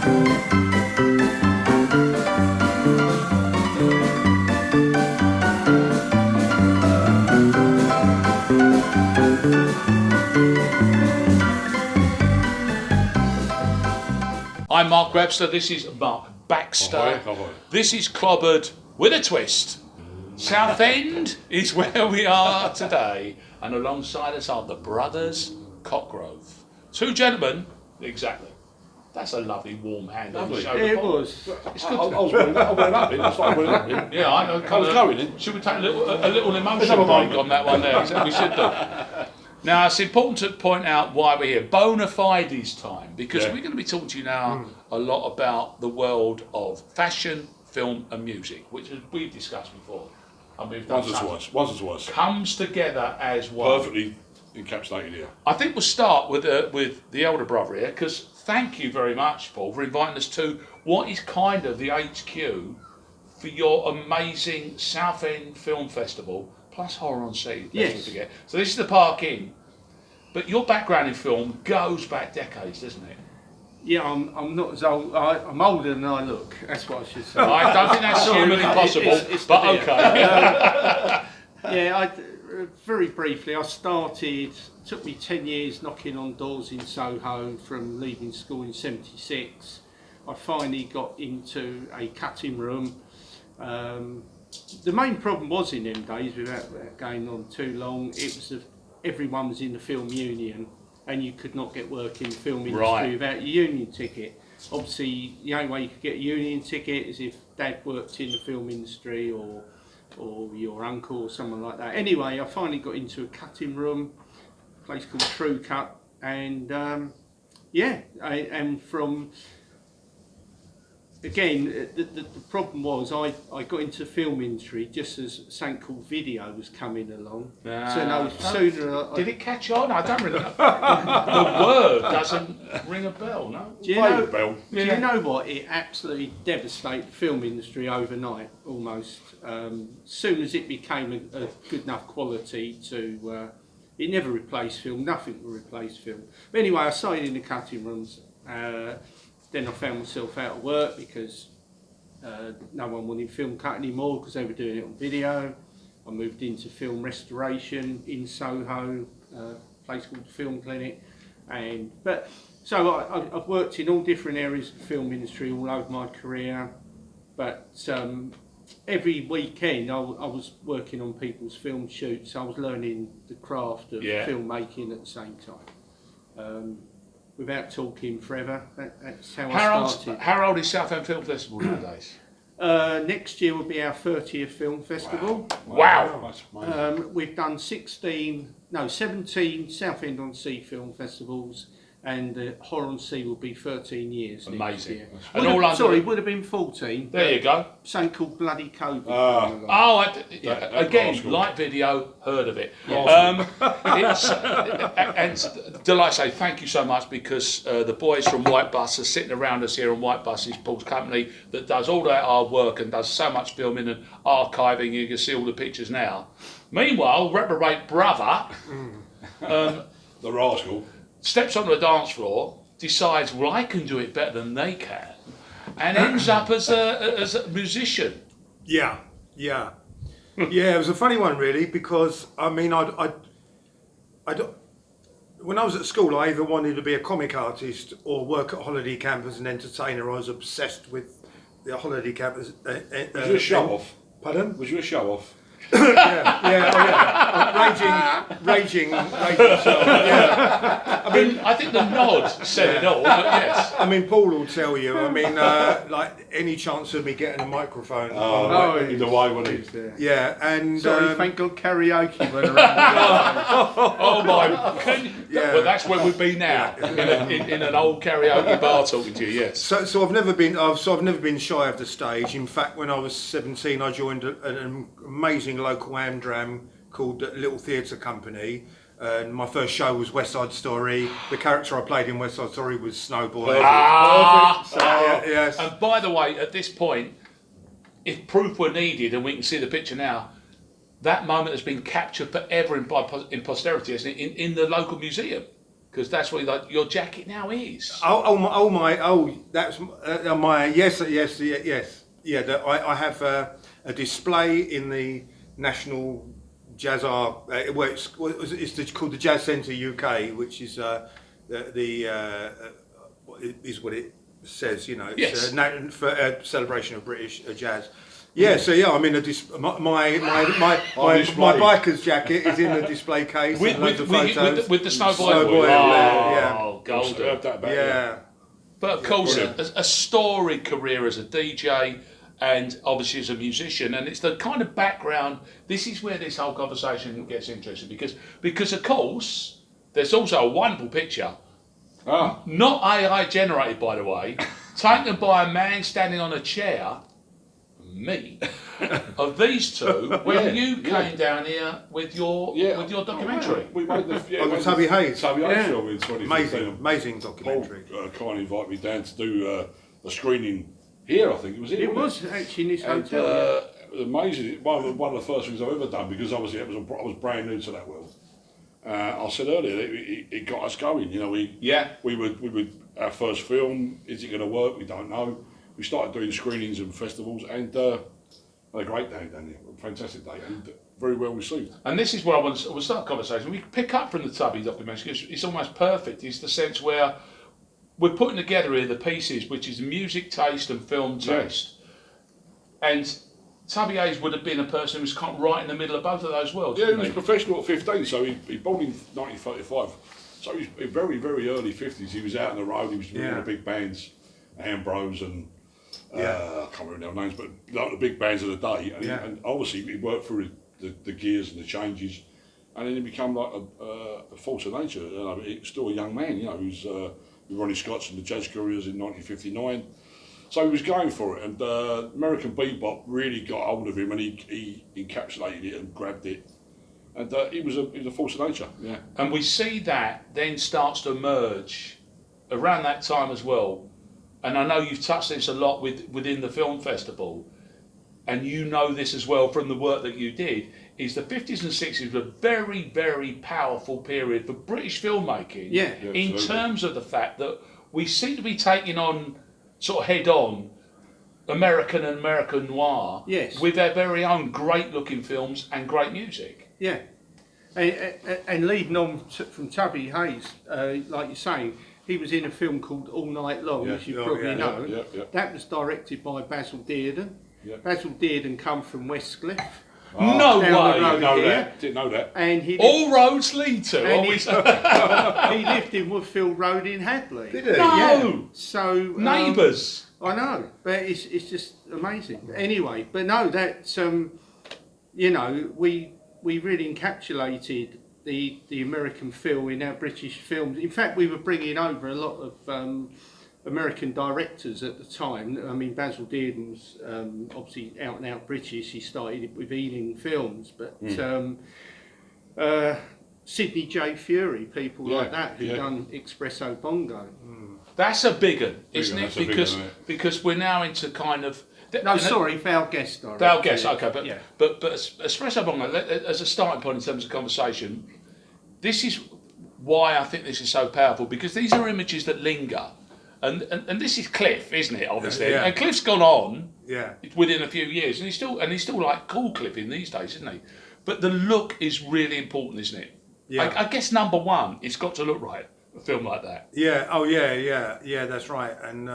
I'm Mark Webster, this is Mark Baxter. Ahoy. This is Clobbered with a twist. Southend is where we are today, and alongside us are the brothers Cockgrove. Two gentlemen, exactly. That's a lovely warm hand on the Lovely. shoulder. Yeah, it was. It's good. I was wearing up in. I started wearing up in. Yeah, I know. I was going in. Should we take a little emotion have a break moment. on that one there? We should do. Now, it's important to point out why we're here. Bona fides time, because we're going to be talking to you now a lot about the world of fashion, film and music, which we've discussed before. And we've done Once or twice. comes together as one. Perfectly encapsulated here. I think we'll start with the elder brother here, because thank you very much, Paul, for inviting us to what is kind of the HQ for your amazing Southend Film Festival, plus Horror on Sea. Yes. Forget. So this is the Park Inn, but your background in film goes back decades, doesn't it? Yeah, I'm not as old. I'm older than I look. That's what I should say. I don't think that's humanly possible, it's but the beer. okay. Yeah, very briefly, I started. Took me 10 years knocking on doors in Soho from leaving school in '76. I finally got into a cutting room. The main problem was in them days, without going on too long, it was everyone was in the film union, and you could not get work in the film industry Right. without your union ticket. Obviously, the only way you could get a union ticket is if Dad worked in the film industry or your uncle or someone like that. Anyway, I finally got into a cutting room, a place called True Cut, and and from again, the problem was I got into the film industry just as something called video was coming along. So no sooner... Did it catch on? I don't really know. The word doesn't ring a bell, no? Do you know, Bell. do you know what? It absolutely devastated the film industry overnight, almost. Soon as it became a good enough quality to... it never replaced film, nothing will replace film. But anyway, I started in the cutting rooms. Then I found myself out of work because no one wanted film cut anymore because they were doing it on video. I moved into film restoration in Soho, a place called the Film Clinic. So I've worked in all different areas of the film industry all over my career. But every weekend I was working on people's film shoots. I was learning the craft of filmmaking at the same time. Without talking forever, that's how I started. How old is Southend Film Festival nowadays? Next year will be our 30th film festival. Wow. That's amazing. We've done 17 Southend-on-Sea film festivals, and Horror on Sea will be 13 years next Amazing. year. And Would have been 14. There you go. Something called Bloody COVID. Again, rascal. like video, heard of it. Yeah. And did I say thank you so much, because the boys from White Bus are sitting around us here on White Bus, is Paul's company that does all that hard work and does so much filming and archiving. You can see all the pictures now. Meanwhile, reprobate brother The rascal. steps onto a dance floor, decides, well, I can do it better than they can, and ends up as a musician. Yeah. It was a funny one, really, because I mean, when I was at school, I either wanted to be a comic artist or work at holiday camp as an entertainer. I was obsessed with the holiday camp. Was you a show off? Pardon? Was you a show off? Raging. So, yeah. I think the nod said it all, but yes. I mean, Paul will tell you. I mean, like any chance of me getting a microphone. He's away when he. Yeah, and Sorry, thank God karaoke went around. Oh my! Well, that's where we'd be now, in an old karaoke bar talking to you. Yes. So I've never been shy of the stage. In fact, when I was 17, I joined an amazing local Amdram called Little Theatre Company. And my first show was West Side Story. The character I played in West Side Story was Snowboy. Perfect. So, yes. And by the way, at this point, if proof were needed, and we can see the picture now, that moment has been captured forever in posterity, isn't it? In the local museum. Because that's what your jacket now is. That's my yes. Yeah, I have a display in the National Jazz Art. It's called the Jazz Centre UK, which is is what it says. You know, it's for a celebration of British jazz. Yeah, so yeah, I'm in my biker's jacket is in the display case with the Snowboy. Oh, golden. Yeah. But of course, a storied career as a DJ and obviously as a musician, and it's the kind of background. This is where this whole conversation gets interesting because of course there's also a wonderful picture, not AI generated by the way, taken by a man standing on a chair. Me of these two when you came down here with your documentary. We made the Tubby Hayes film in 2015. Amazing documentary. Paul kindly invited me down to do a screening here. I think it was actually in this hotel. It was amazing. One of the first things I've ever done because obviously I was brand new to that world. I said earlier it got us going. You know, we would our first film. Is it going to work? We don't know. We started doing screenings and festivals, and had a great day down here, a fantastic day, and very well received. And this is where I want to start the conversation. We pick up from the Tubby documentary because it's almost perfect. It's the sense where we're putting together here the pieces, which is music taste and film taste. And Tubby Hayes would have been a person who was kind of right in the middle of both of those worlds. Yeah, he was professional at 15, so he born in 1935. So he was very, very early 50s. He was out on the road, he was with the big bands, Ambrose and I can't remember their names, but like the big bands of the day. And obviously he worked through the gears and the changes, and then he became like a force of nature. You know, he was still a young man. You know, he was with Ronnie Scott's and the Jazz Couriers in 1959. So he was going for it, and American bebop really got hold of him, and he encapsulated it and grabbed it. And he was a force of nature. Yeah. And we see that then starts to emerge around that time as well. And I know you've touched this a lot within the film festival, and you know this as well from the work that you did, is the 50s and 60s were a very, very powerful period for British filmmaking in terms of the fact that we seem to be taking on, sort of head on, American and American noir with their very own great looking films and great music. Yeah. And leading on from Tubby Hayes, like you're saying, he was in a film called All Night Long, as you probably know. That was directed by Basil Dearden. Basil Dearden come from Westcliff. No way! Didn't know that. And he all roads lead to. He lived in Woodfield Road in Hadley. Did he? No. Yeah. So neighbours. I know, but it's just amazing. Anyway, but no, that you know, we really encapsulated the American feel in our British films. In fact, we were bringing over a lot of American directors at the time. I mean, Basil Dearden was obviously out and out British. He started with Ealing Films, but Sidney J. Fury, people like that who've done Espresso Bongo. That's a big one, isn't it? Because we're now into kind of... Val Guest directed. Val Guest, okay, but Espresso Bongo, as a starting point in terms of conversation, this is why I think this is so powerful, because these are images that linger. And this is Cliff, isn't it? Obviously, yeah. And Cliff's gone on Yeah. within a few years, and he's still like cool Cliff in these days, isn't he? But the look is really important, isn't it? Yeah. I guess number one, it's got to look right. A film like that. Yeah. Oh, yeah. That's right. And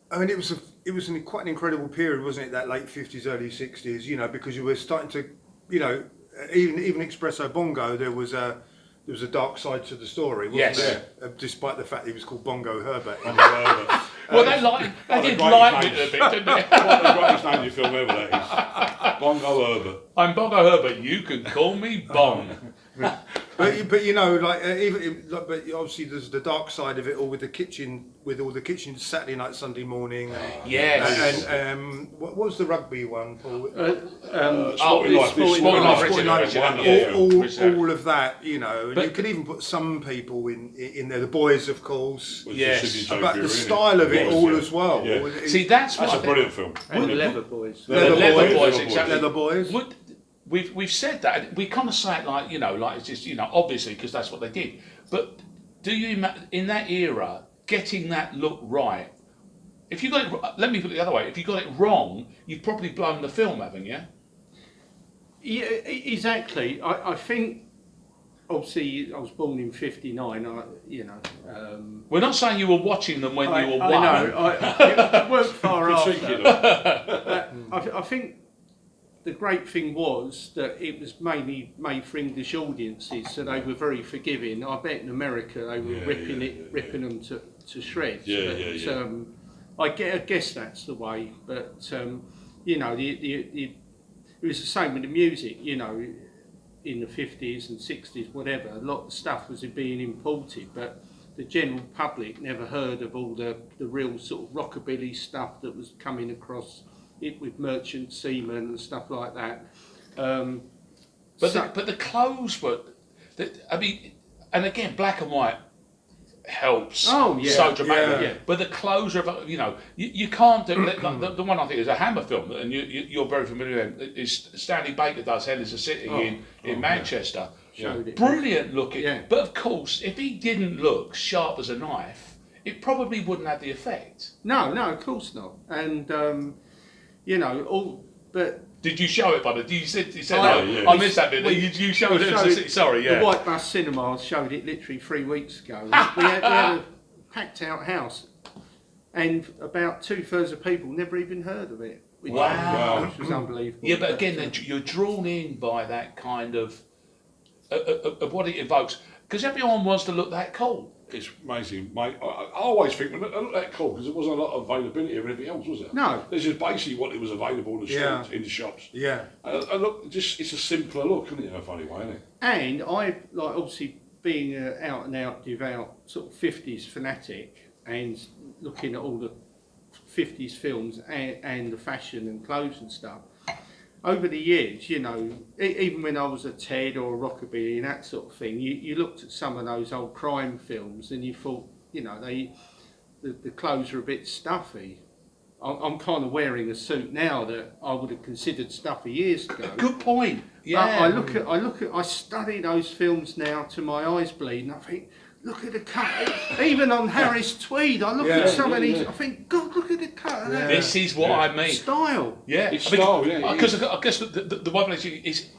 I mean, it was quite an incredible period, wasn't it? That late 50s, early 60s. You know, because you were starting to, you know, even Espresso Bongo, there was a dark side to the story, wasn't there? Despite the fact he was called Bongo Herbert. Well, they did lighten it a bit, didn't they? What the greatest name you film ever, that is. Bongo Herbert. I'm Bongo Herbert. You can call me Bong. But you know, but obviously there's the dark side of it all with the kitchen, Saturday night, Sunday morning. Yes. And what was the rugby one, Paul? Sporting Life. All of that, you know. And you could even put some people in there. The Boys, of course. Yes. But the style of it all as well. See, that's a brilliant film. And the Leather Boys. Leather Boys, exactly. Leather Boys. we've said that. We kind of say it like, you know, like it's just, you know, obviously because that's what they did. But do you in that era getting that look right? If you got it, let me put it the other way. If you got it wrong, you've probably blown the film, haven't you? Yeah, exactly. I think. Obviously, I was born in '59. We're not saying you were watching them when you were one. I know. It weren't far after. I think the great thing was that it was mainly made for English audiences, so they were very forgiving. I bet in America they were ripping them to shreds. I guess that's the way. But you know, it was the same with the music. You know. In the 50s and 60s, whatever, a lot of stuff was being imported, but the general public never heard of all the real sort of rockabilly stuff that was coming across it with merchant seamen and stuff like that. But the clothes were, I mean, and again, black and white helps so dramatically. But the clothes are, you know, you can't do the one I think is a Hammer film, and you're very familiar with it, is Stanley Baker does Hell is a City in Manchester. Brilliant looking. Yeah. But of course, if he didn't look sharp as a knife, it probably wouldn't have the effect. No, of course not. And you know, but. Did you show it, buddy? You said I missed that bit. You showed it. Sorry, The White Bus Cinemas showed it literally 3 weeks ago. we had a packed out house, and about 2/3 of people never even heard of it. Which was unbelievable. Yeah, but again, you're drawn in by that kind of what it evokes, because everyone wants to look that cool. It's amazing, mate. I always think, when it looked that cool, because there wasn't a lot of availability of anything else, was there? No. This is basically what it was available in the streets, in the shops. Yeah. And look, it's a simpler look, isn't it, in a funny way, isn't it? And I, like, obviously being an out and out devout sort of 50s fanatic and looking at all the 50s films and the fashion and clothes and stuff, over the years, you know, even when I was a Ted or a Rockabilly and that sort of thing, you looked at some of those old crime films and you thought, you know, the clothes are a bit stuffy. I'm kind of wearing a suit now that I would have considered stuffy years ago. Good point. Yeah. But I study those films now to my eyes bleed, and I think, look at the cut. Even on Harris Tweed, I look at some of these. I think, God, look at the cut. This is what I mean. Style. Yeah, it's style. Because I guess the one place is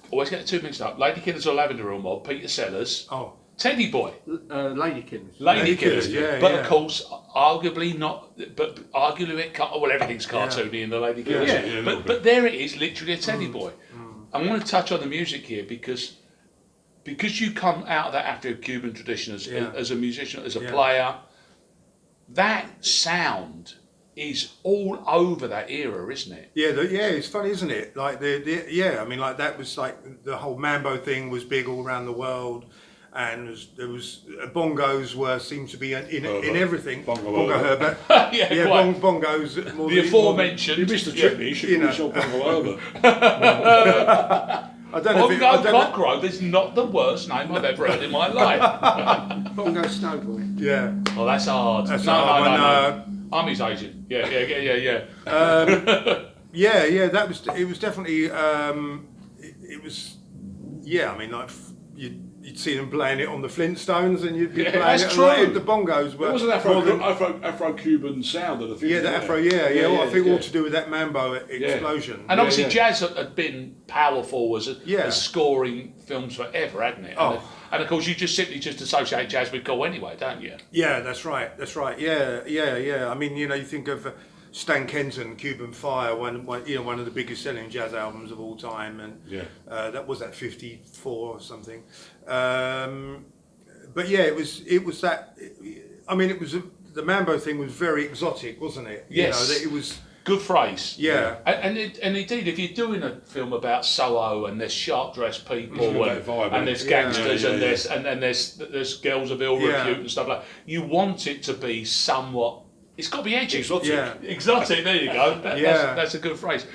always get the two mixed up. Lady Killers or Lavender Room or Peter Sellers. Oh. Teddy Boy. Lady Killers. Lady Killers. But of course, arguably not. But arguably, everything's cartoony in the Lady Killers. But there it is, literally a Teddy Boy. I want to touch on the music here because you come out of that Afro-Cuban tradition as a musician, as a player, that sound is all over that era, isn't it? Yeah, it's funny, isn't it? Like I mean, like that was like the whole mambo thing was big all around the world, and there was bongos seemed to be in everything. Bongo Herbert. Bongos. More the aforementioned. You missed the trick. You should call yourself Bongo Herbert. I don't know Bongo Cockroach is not the worst name I've ever heard in my life. Bongo Snowboy. Yeah. Oh, that's hard. No. I'm his agent. Yeah. That was. It was definitely. It was. Yeah, I mean, like you'd see them playing it on the Flintstones, and you'd be playing that's it. True. Like, the bongos were. It was an Afro-Cuban sound of the 50s. Yeah, the Afro. I think all to do with that mambo explosion. And obviously, jazz had been powerful as scoring films forever, hadn't it? And of course, you just simply associate jazz with cool anyway, don't you? Yeah, that's right. Yeah. I mean, you know, you think of Stan Kenton, Cuban Fire, one of the biggest selling jazz albums of all time, and that was at 54 or something. But yeah, it was that. I mean, the mambo thing was very exotic, wasn't it? Yes, you know, it was. Good phrase. Yeah. And indeed, if you're doing a film about Soho and there's sharp dressed people and there's gangsters and there's girls of ill repute and stuff like that, you want it to be somewhat. It's got to be edgy. Exotic. Yeah. Exotic. There you go. That's a good phrase.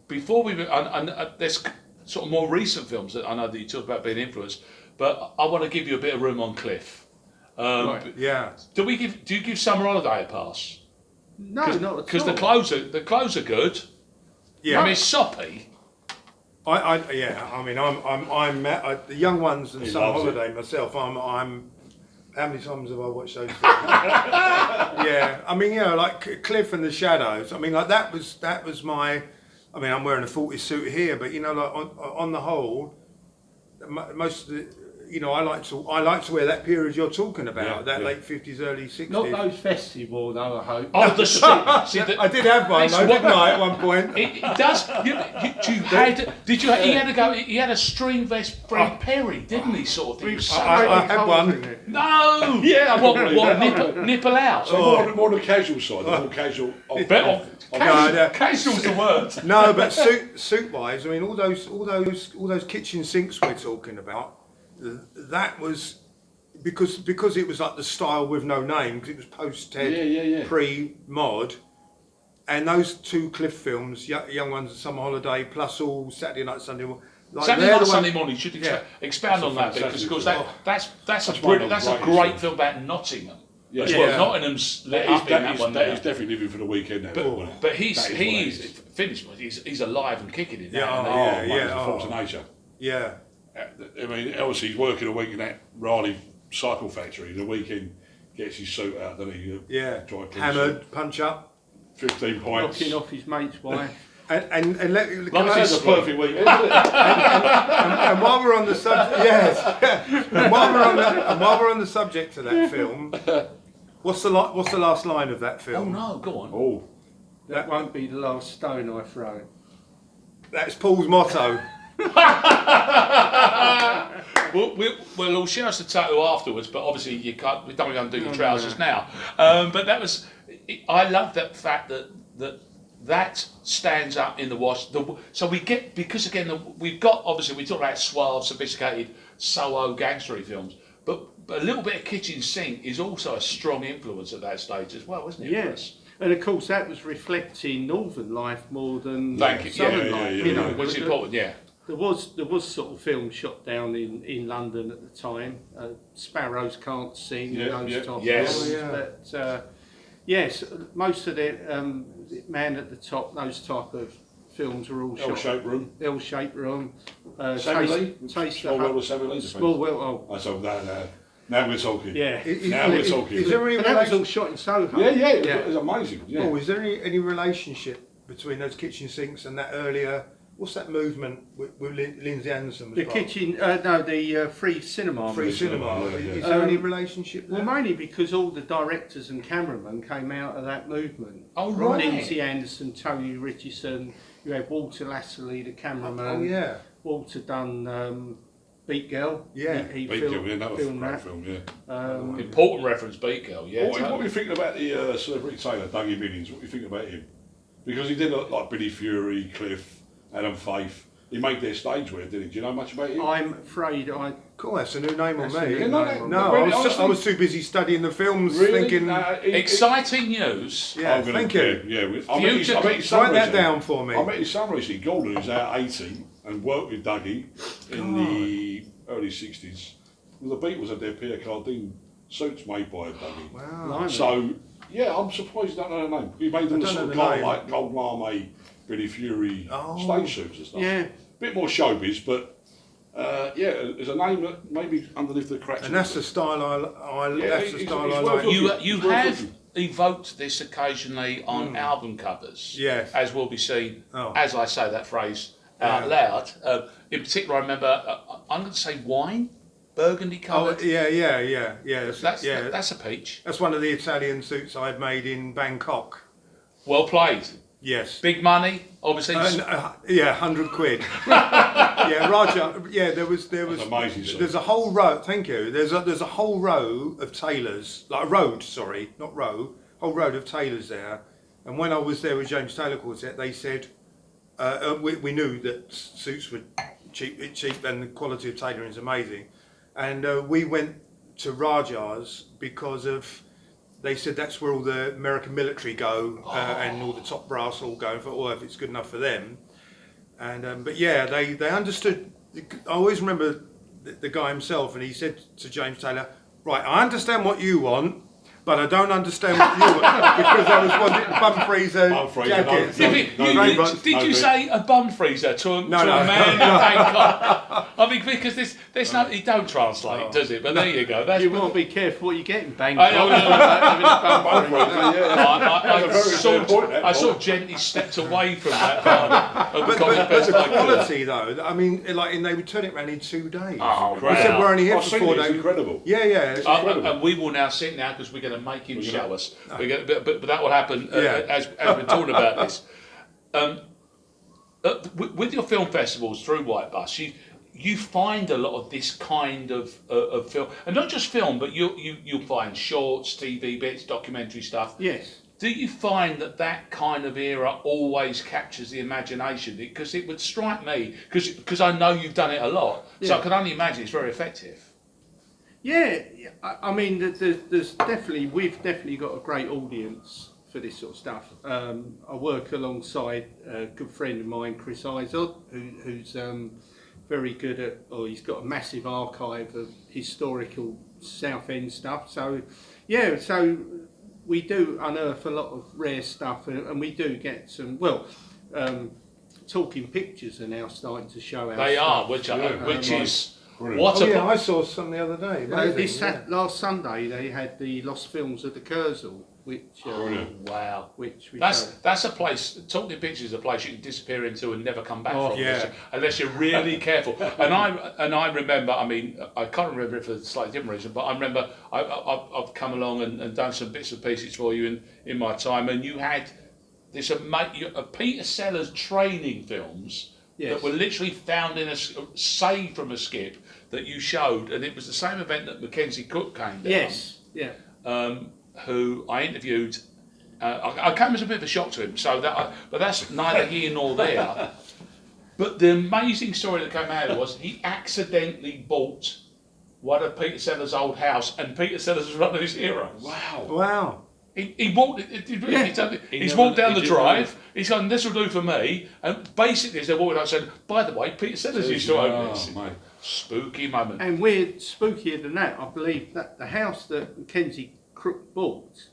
Before we there's sort of more recent films that I know that you talk about being influenced, but I want to give you a bit of room on Cliff. Right. Yeah. Do you give Summer Holiday a pass? No, not at all. Because the clothes are good. Yeah. I mean, it's soppy. I mean, I'm the young ones and He Summer loves it. Holiday myself. I'm. How many times have I watched those films? Yeah, I mean, like Cliff and the Shadows. I mean, like that was my. I mean, I'm wearing a 40s suit here, but like on the whole, most of the. I like to wear that period you're talking about, late 50s, early 60s. Not those festive ones, though, I hope. Oh, the street. I did have one, though, didn't I, at one point? It does. He had to go. He had a string vest, Fred Perry, didn't he? Sort of thing. I had one. No. Yeah, What nipple out? So more on the casual side, the more casual. Casual's the word. No, but suit wise, I mean, all those kitchen sinks we're talking about. That was because it was like the style with no name, because it was post-Ted, pre-mod, and those two Cliff films, Young Ones and Summer Holiday, plus all Saturday Night, Sunday morning. Like Saturday Night, Sunday Morning. Should expand on that bit, because that's a great film about Nottingham. Yeah. As well. Nottingham's lit up in that one. That is definitely living for the weekend now. But he's finished. He's alive and kicking in that. Force of nature. Yeah. I mean, obviously he's working a week in that Raleigh cycle factory. The weekend gets his suit out, doesn't he? Hammered, punch up. 15 points. Knocking off his mate's wife. That's a perfect weekend, isn't it? and while we're on the subject, and while we're on the subject of that film, what's the last line of that film? Oh no, go on. Oh, That won't be the last stone I throw. That's Paul's motto. We'll all share us the tattoo afterwards, but obviously you can't. We don't want to do your trousers now. But that was. I love that fact that stands up in the wash. So we get, because again we've got, obviously we talk about suave, sophisticated Soho gangstery films, but a little bit of kitchen sink is also a strong influence at that stage as well, isn't it? Yes. And of course that was reflecting northern life more than southern life. Which is important, There was sort of film shot down in London at the time. Sparrows Can't Sing, those type of films. But yes, most of the Man at the Top, those type of films were all shot. L-shaped room. L-shaped room. Taste Small World of Savile Row. Small World. Oh. So now we're talking. Yeah. Now we're talking. Is there any And that was all shot in Soho. It was amazing. Yeah. Oh, is there any relationship between those kitchen sinks and that earlier? What's that movement with Lindsay Anderson? The kitchen, the free cinema. Free cinema. Is there any relationship there? Well, mainly because all the directors and cameramen came out of that movement. Oh, right. Lindsay Anderson, Tony Richardson, you had Walter Lasserly, the cameraman. Oh, yeah. Walter done Beat Girl. Yeah. He Beat filmed, Girl, another filmed great that. film, yeah. Important reference, Beat Girl. Yeah. What do you think about the celebrity tailor, Dougie Billings? What do you think about him? Because he did look like Billy Fury, Cliff, Adam Faith. He made their stage wear, didn't he? Do you know much about him? I'm afraid I... Cool, that's a new name on me. No, I was too busy studying the films, really? thinking... Exciting news. Yeah, thank you. I met his son Write that recently. down for me. I met his son recently, Gordon, who's out 80, and worked with Dougie in the early 60s. Well, the Beatles had their Pierre Cardin suits made by Dougie. Wow. So, yeah, I'm surprised you don't know the name. He made them the sort of gold marmite, Billy Fury stage suits and stuff. Yeah. Bit more showbiz, but there's a name that maybe underneath the cracks. And that's the style I like. You have evoked this occasionally on album covers. Yes. As will be seen, as I say that phrase out loud. In particular, I remember, I'm going to say wine, burgundy coloured. Oh, yeah. That's a peach. That's one of the Italian suits I had made in Bangkok. Well played. Yes. Big money, obviously. 100 quid. Yeah, Raja. Yeah, there was. That's amazing. There's a whole row. Thank you. There's a whole row of tailors, like a road. Sorry, not row. Whole road of tailors there. And when I was there with James Taylor Quartet, they said we knew that suits were cheap, and the quality of tailoring is amazing. And we went to Raja's because of. They said that's where all the American military go, and all the top brass all go. For if it's good enough for them. And but yeah, they understood. I always remember the guy himself, and he said to James Taylor, "Right, I understand what you want, but but I don't understand what you were, because I was wanting bum freezer jackets. Did you say a bum freezer to a man in Bangkok? I mean, because there's no, it don't translate, does it? But there you go. You want to be careful what you get in Bangkok. I sort of gently stepped away from that part of the but the quality, though, I mean, like, and they would turn it around in 2 days. Oh, we said we're only here for 4 days. It's incredible. Yeah, it's incredible. And we will now sit now because we're going to make him show us. But that will happen as we're talking about this. With your film festivals through White Bus, you find a lot of this kind of film, and not just film, but you'll find shorts, TV bits, documentary stuff. Yes. Do you find that kind of era always captures the imagination? Because it would strike me, because I know you've done it a lot, so I can only imagine it's very effective. Yeah, I mean, we've definitely got a great audience for this sort of stuff. I work alongside a good friend of mine, Chris Izod, who's very good at, he's got a massive archive of historical Southend stuff. So, so we do unearth a lot of rare stuff, and we do get some, Talking Pictures are now starting to show our They stuff. are, which is... Brilliant. I saw some the other day. Last Sunday they had the Lost Films of the Kurzel, which wow, which we that's a place. Talking Pictures is a place you can disappear into and never come back from, unless you're really careful. And I remember. I mean, I can't remember it for a slightly different reason, but I remember I've come along and done some bits and pieces for you in my time, and you had this Peter Sellers training films. Yes. That were literally found saved from a skip that you showed, and it was the same event that Mackenzie Cook came down. Yes, who I interviewed. I came as a bit of a shock to him, but that's neither here nor there. But the amazing story that came out was he accidentally bought one of Peter Sellers' old house, and Peter Sellers was one of his heroes. Wow. He walked. He's walked down the drive. He's gone. This will do for me. And basically, as they're walking out, said, "By the way, Peter Sellers used to own this." Mate. Spooky moment. And we're spookier than that. I believe that the house that Mackenzie Crook bought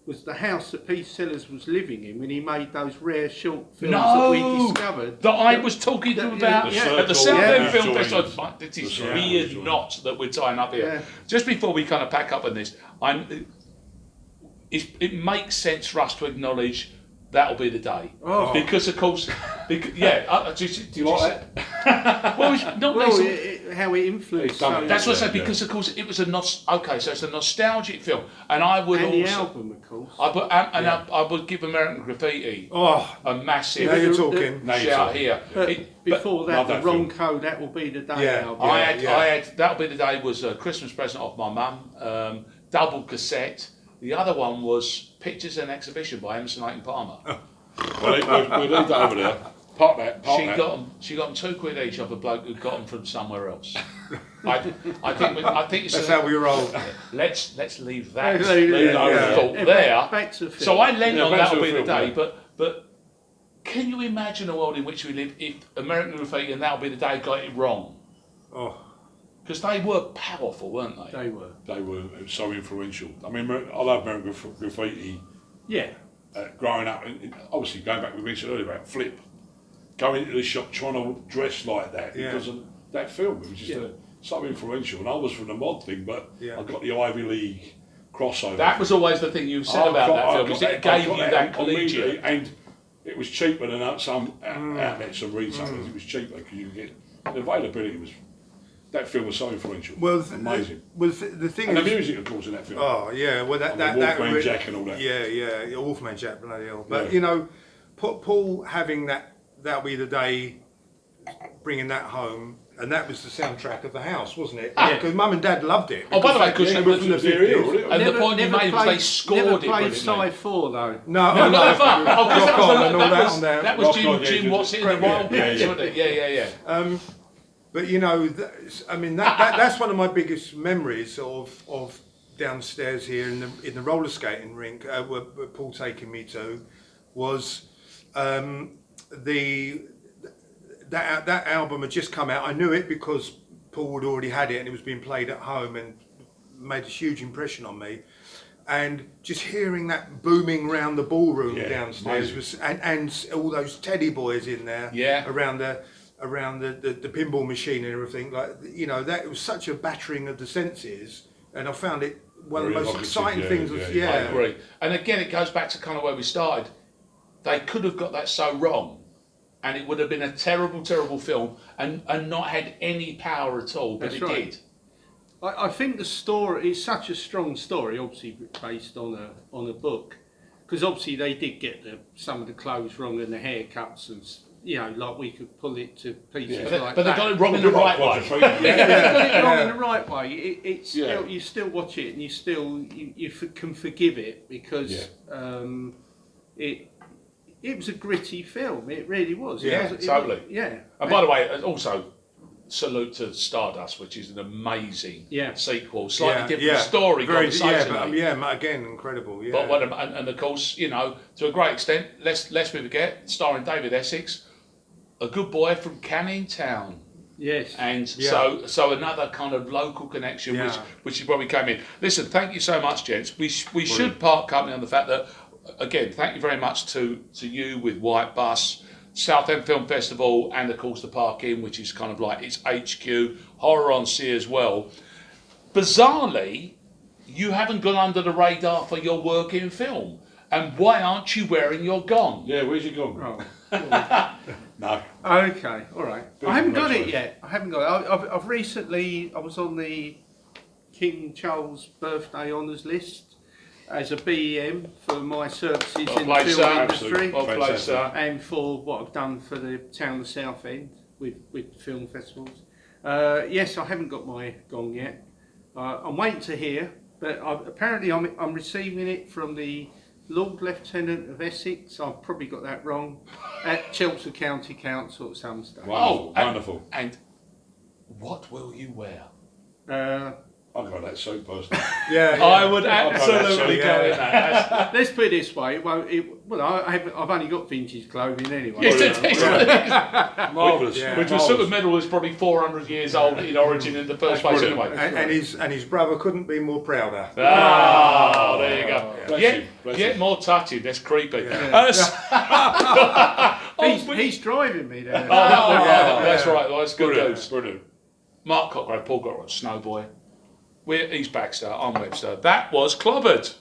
was the house that Peter Sellers was living in when he made those rare short films that we discovered. That I was talking to him about at the Southend Film Festival. This is weird knot that we're tying up here. Yeah. Just before we kind of pack up on this, it makes sense for us to acknowledge that'll be the day. Because of course, do you like that? Well, it's not how it influenced. That's what I said. Because of course it was so it's a nostalgic film, and I would the also album, of course. I would give American Graffiti a massive. Now you're talking. Shout here. Before that, the Wrong Code, That Will Be the Day album. I had That'll Be the Day was a Christmas present off my mum. Double cassette. The other one was Pictures and Exhibition by Emerson Lake and Palmer. We'll leave that over there. Park that. She got them £2 each off a bloke who got them from somewhere else. I think it's that's how we roll. Let's leave that. Thought there. Back to the film. So I lent on That'll Be the Day, but can you imagine a world in which we live if American Graffiti and That'll Be the Day got it wrong? Because they were powerful, weren't they? They were. They were so influential. I mean, I love American Graffiti. Yeah. Growing up, and obviously going back, we mentioned earlier about Flip, going into the shop trying to dress like that because of that film. It was just so influential. And I was from the mod thing, but I got the Ivy League crossover. That was always the thing you said about that film. It gave you that collegiate. And it was cheaper than some outlets and retailers. It was cheaper because you get the availability was. That film was so influential. Well, amazing. The thing and is, the music, of course, in that film. Oh yeah, well that Wolfman Jack and all that. Yeah, Wolfman Jack, bloody hell. But you know, Paul having That'll Be the Day, bringing that home, and that was the soundtrack of the house, wasn't it? Because Mum and Dad loved it. Oh, by the way, because they were from the 50s. And the point you made was they scored it. Never played brilliantly. Side 4 though. No, that was Jim What's It in the Wild Bits, wasn't it? Yeah. But you know, that's one of my biggest memories of downstairs here in the roller skating rink where Paul taking me to was that album had just come out. I knew it because Paul had already had it and it was being played at home and made a huge impression on me. and just hearing that booming round the ballroom Yeah, downstairs amazing. was, and all those teddy boys in there, Yeah. around the pinball machine and everything, like, you know, that it was such a battering of the senses, and I found it one of Very the most evocative, exciting yeah, things. yeah, I agree. And again, it goes back to kind of where we started. They could have got that so wrong, and it would have been a terrible, terrible film, and not had any power at all. But That's it right. did. I think the story is such a strong story, obviously based on a book, because obviously they did get some of the clothes wrong and the haircuts and you know, like we could pull it to pieces Yeah. But, like they that. got it wrong in the right way. They got it wrong in the right way. It's still, you still watch it and you still can forgive it because it was a gritty film. It really was. Yeah, totally. Yeah. And by the way, also salute to Stardust, which is an amazing Yeah. sequel, slightly different story, conversationally. Again, incredible. Yeah, But and of course, you know, to a great extent, lest we forget, starring David Essex, a good boy from Canning Town. Yes. And so another kind of local connection, which is where we came in. Listen, thank you so much, gents. We should part company on the fact that, again, thank you very much to you with White Bus, Southend Film Festival, and of course the Park Inn, which is kind of like its HQ, Horror on Sea as well. Bizarrely, you haven't gone under the radar for your work in film. And why aren't you wearing your gong? Yeah, where's your gone? Oh. No. Okay, all right. Big I haven't got it congratulations. yet. I haven't got it. I've recently, I was on the King Charles birthday honours list as a BEM for my services in the film industry Well played, sir. and for what I've done for the town of Southend with film festivals. Yes, I haven't got my gong yet. I'm waiting to hear, but apparently I'm receiving it from the Lord Lieutenant of Essex. I've probably got that wrong. At Chelsea County Council or some stuff. Wonderful. And what will you wear? I'll go that suit personally. I would absolutely go in that. Let's put it this way. I've only got vintage clothing anyway. Marvellous. Which was sort of metal is probably 400 years old in origin in the first place anyway. and his brother couldn't be more prouder. Ah, there you go. Bless Yet him. more touchy, that's creepy. He's driving me there. That's right, that's good news. Brilliant. Mark Cochrane, Paul Cochrane, Snowboy. He's Baxter, I'm Webster. That was Clobbered.